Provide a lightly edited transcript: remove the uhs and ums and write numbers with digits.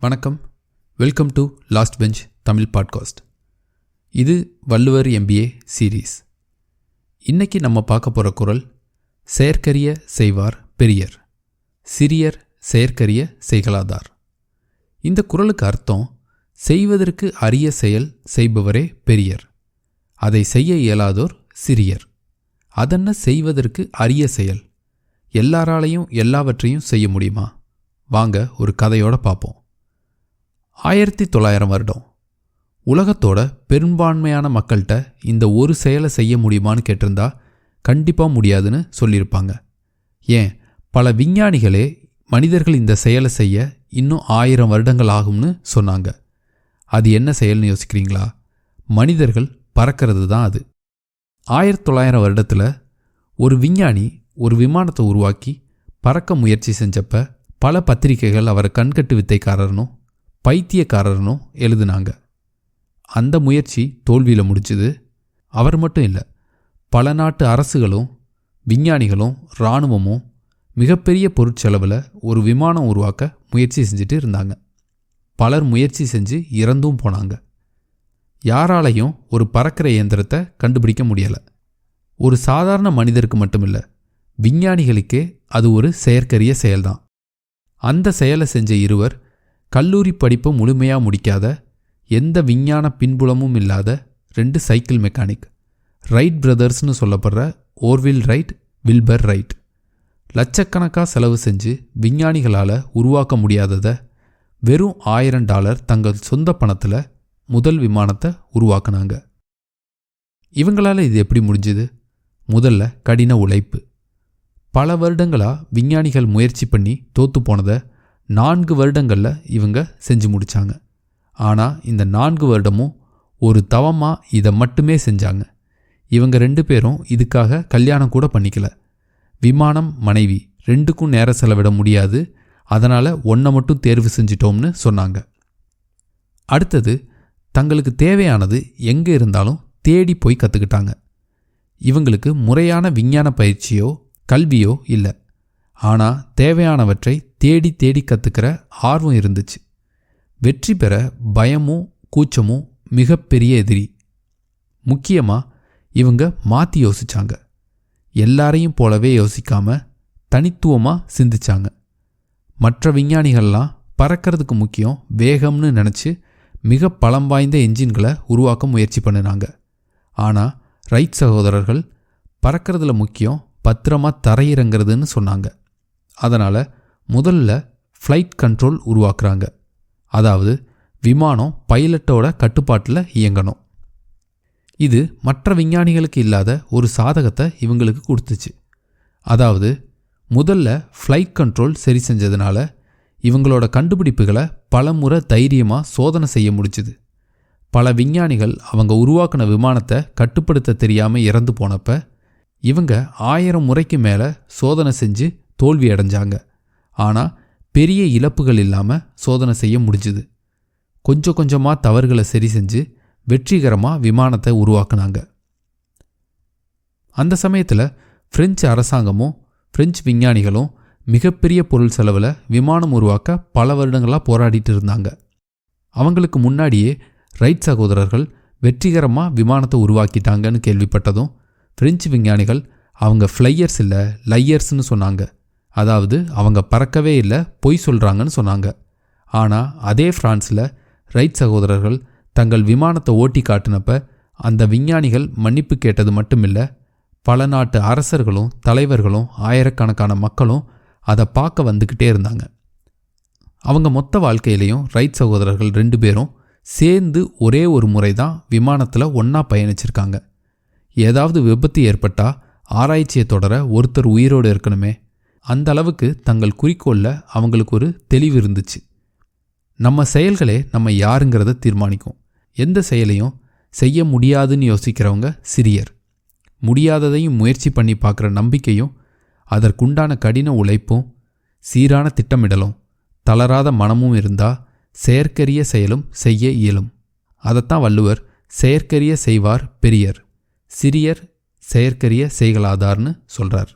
வணக்கம். Welcome to last bench Tamil podcast. இது Valluvar MBA series. இன்னைக்கு நம்ம பார்க்க போகிற குறள், செயற்கரிய செய்வார் பெரியர், சிறியர் செயற்கரிய செய்கலாதார். இந்த குறளுக்கு அர்த்தம், செய்வதற்கு அரிய செயல் செய்பவரே பெரியர், அதை செய்ய இயலாதோர் சிறியர். அதென்ன செய்வதற்கு அரிய செயல்? எல்லாராலையும் எல்லாவற்றையும் செய்ய முடியுமா? வாங்க ஒரு கதையோட பார்ப்போம். 1900 வருடம். உலகத்தோட பெரும்பான்மையான மக்கள்கிட்ட இந்த ஒரு செயலை செய்ய முடியுமான்னு கேட்டிருந்தா கண்டிப்பாக முடியாதுன்னு சொல்லியிருப்பாங்க. ஏன், பல விஞ்ஞானிகளே மனிதர்கள் இந்த செயலை செய்ய இன்னும் 1000 வருடங்கள் ஆகும்னு சொன்னாங்க. அது என்ன செயல்னு யோசிக்கிறீங்களா? மனிதர்கள் பறக்கிறது தான் அது. 1900 வருடத்தில் ஒரு விஞ்ஞானி ஒரு விமானத்தை உருவாக்கி பறக்க முயற்சி செஞ்சப்ப பல பத்திரிகைகள் அவரை கண்கட்டு வித்தைக்காரர்னும் பைத்தியக்காரர்னும் எழுதுனாங்க. அந்த முயற்சி தோல்வியில் முடிச்சுது. அவர் மட்டும் இல்லை, பல நாட்டு அரசுகளும் விஞ்ஞானிகளும் இராணுவமும் மிகப்பெரிய பொருட்செலவில் ஒரு விமானம் உருவாக்க முயற்சி செஞ்சுட்டு இருந்தாங்க. பலர் முயற்சி செஞ்சு இறந்தும் போனாங்க. யாராலையும் ஒரு பறக்கிற இயந்திரத்தை கண்டுபிடிக்க முடியலை. ஒரு சாதாரண மனிதருக்கு மட்டுமில்லை, விஞ்ஞானிகளுக்கே அது ஒரு செயற்கரிய செயல்தான். அந்த செயலை செஞ்ச இருவர் கல்லூரி படிப்பை முழுமையாக முடிக்காத, எந்த விஞ்ஞான பின்புலமும் இல்லாத 2 சைக்கிள் மெக்கானிக், ரைட் பிரதர்ஸ்னு சொல்லப்படுற ஓர்வில் ரைட், வில்பர் ரைட். லட்சக்கணக்காக செலவு செஞ்சு விஞ்ஞானிகளால் உருவாக்க முடியாததை வெறும் $1000 தங்கள் சொந்த பணத்தில் முதல் விமானத்தை உருவாக்குனாங்க. இவங்களால் இது எப்படி முடிஞ்சுது? முதல்ல கடின உழைப்பு. பல வருடங்களாக விஞ்ஞானிகள் முயற்சி பண்ணி தோற்று போனதை 4 வருடங்களில் இவங்க செஞ்சு முடித்தாங்க. ஆனால் இந்த 4 வருடமும் ஒரு தவமாக இதை மட்டுமே செஞ்சாங்க. இவங்க 2 பேரும் இதுக்காக கல்யாணம் கூட பண்ணிக்கல. விமானம், மனைவி 2க்கும் நேரம் செலவிட முடியாது, அதனால் ஒன்றை மட்டும் தேர்வு செஞ்சிட்டோம்னு சொன்னாங்க. அடுத்தது, தங்களுக்கு தேவையானது எங்கே இருந்தாலும் தேடி போய் கற்றுக்கிட்டாங்க. இவங்களுக்கு முறையான விஞ்ஞான பயிற்சியோ கல்வியோ இல்லை, ஆனால் தேவையானவற்றை தேடி தேடி கற்றுக்கிற ஆர்வம் இருந்துச்சு. வெற்றி பெற பயமும் கூச்சமும் மிகப்பெரிய எதிரி. முக்கியமாக இவங்க மாற்றி யோசிச்சாங்க. எல்லாரையும் போலவே யோசிக்காம தனித்துவமாக சிந்திச்சாங்க. மற்ற விஞ்ஞானிகள்லாம் பறக்கிறதுக்கு முக்கியம் வேகம்னு நினச்சி மிக பலம் வாய்ந்த என்ஜின்களை உருவாக்க முயற்சி பண்ணினாங்க. ஆனால் ரைட் சகோதரர்கள் பறக்கிறதுல முக்கியம் பத்திரமா தரையிறங்கிறதுன்னு சொன்னாங்க. அதனால் முதல்ல ஃப்ளைட் கண்ட்ரோல் உருவாக்குறாங்க. அதாவது விமானம் பைலட்டோட கட்டுப்பாட்டில் இயங்கணும். இது மற்ற விஞ்ஞானிகளுக்கு இல்லாத ஒரு சாதகத்தை இவங்களுக்கு கொடுத்துச்சு. அதாவது முதல்ல ஃப்ளைட் கண்ட்ரோல் சரி செஞ்சதுனால இவங்களோட கண்டுபிடிப்புகளை பல முறை தைரியமாக சோதனை செய்ய முடிச்சுது. பல விஞ்ஞானிகள் அவங்க உருவாக்கின விமானத்தை கட்டுப்படுத்த தெரியாமல் இறந்து போனப்ப இவங்க 1000 முறைக்கு மேலே சோதனை செஞ்சு தோல்வி அடைஞ்சாங்க. ஆனால் பெரிய இழப்புகள் இல்லாமல் சோதனை செய்ய முடிஞ்சுது. கொஞ்சம் கொஞ்சமாக தவறுகளை சரி செஞ்சு வெற்றிகரமாக விமானத்தை உருவாக்குனாங்க. அந்த சமயத்தில் பிரெஞ்சு அரசாங்கமும் பிரெஞ்சு விஞ்ஞானிகளும் மிகப்பெரிய பொருள் செலவில் விமானம் உருவாக்க பல வருடங்களாக போராடிட்டு இருந்தாங்க. அவங்களுக்கு முன்னாடியே ரைட் சகோதரர்கள் வெற்றிகரமாக விமானத்தை உருவாக்கிட்டாங்கன்னு கேள்விப்பட்டதும் பிரெஞ்சு விஞ்ஞானிகள் அவங்க ஃப்ளையர்ஸ் இல்லை லையர்ஸ்னு சொன்னாங்க. அதாவது அவங்க பறக்கவே இல்லை, பொய் சொல்கிறாங்கன்னு சொன்னாங்க. ஆனால் அதே ஃப்ரான்ஸில் ரைட் சகோதரர்கள் தங்கள் விமானத்தை ஓட்டி காட்டினப்ப அந்த விஞ்ஞானிகள் மன்னிப்பு கேட்டது மட்டுமில்லை, பல நாட்டு அரசர்களும் தலைவர்களும் ஆயிரக்கணக்கான மக்களும் அதை பார்க்க வந்துக்கிட்டே இருந்தாங்க. அவங்க மொத்த வாழ்க்கையிலையும் ரைட் சகோதரர்கள் 2 பேரும் சேர்ந்து ஒரே ஒரு முறை தான் விமானத்தில் ஒன்றா பயணிச்சிருக்காங்க. ஏதாவது விபத்து ஏற்பட்டால் ஆராய்ச்சியை தொடர ஒருத்தர் உயிரோடு இருக்கணுமே, அந்த அளவுக்கு தங்கள் குறிக்கோளில் அவங்களுக்கு ஒரு தெளிவு இருந்துச்சு. நம்ம செயல்களே நம்ம யாருங்கிறத தீர்மானிக்கும். எந்த செயலையும் செய்ய முடியாதுன்னு யோசிக்கிறவங்க சிறியர். முடியாததையும் முயற்சி பண்ணி பார்க்குற நம்பிக்கையும் அதற்குண்டான கடின உழைப்பும் சீரான திட்டமிடலும் தளராத மனமும் இருந்தால் செயற்கரிய செயலும் செய்ய இயலும். அதைத்தான் வள்ளுவர் செயற்கரிய செய்வார் பெரியர், சிறியர் செயற்கரிய செய்கலாதார்னு சொல்கிறார்.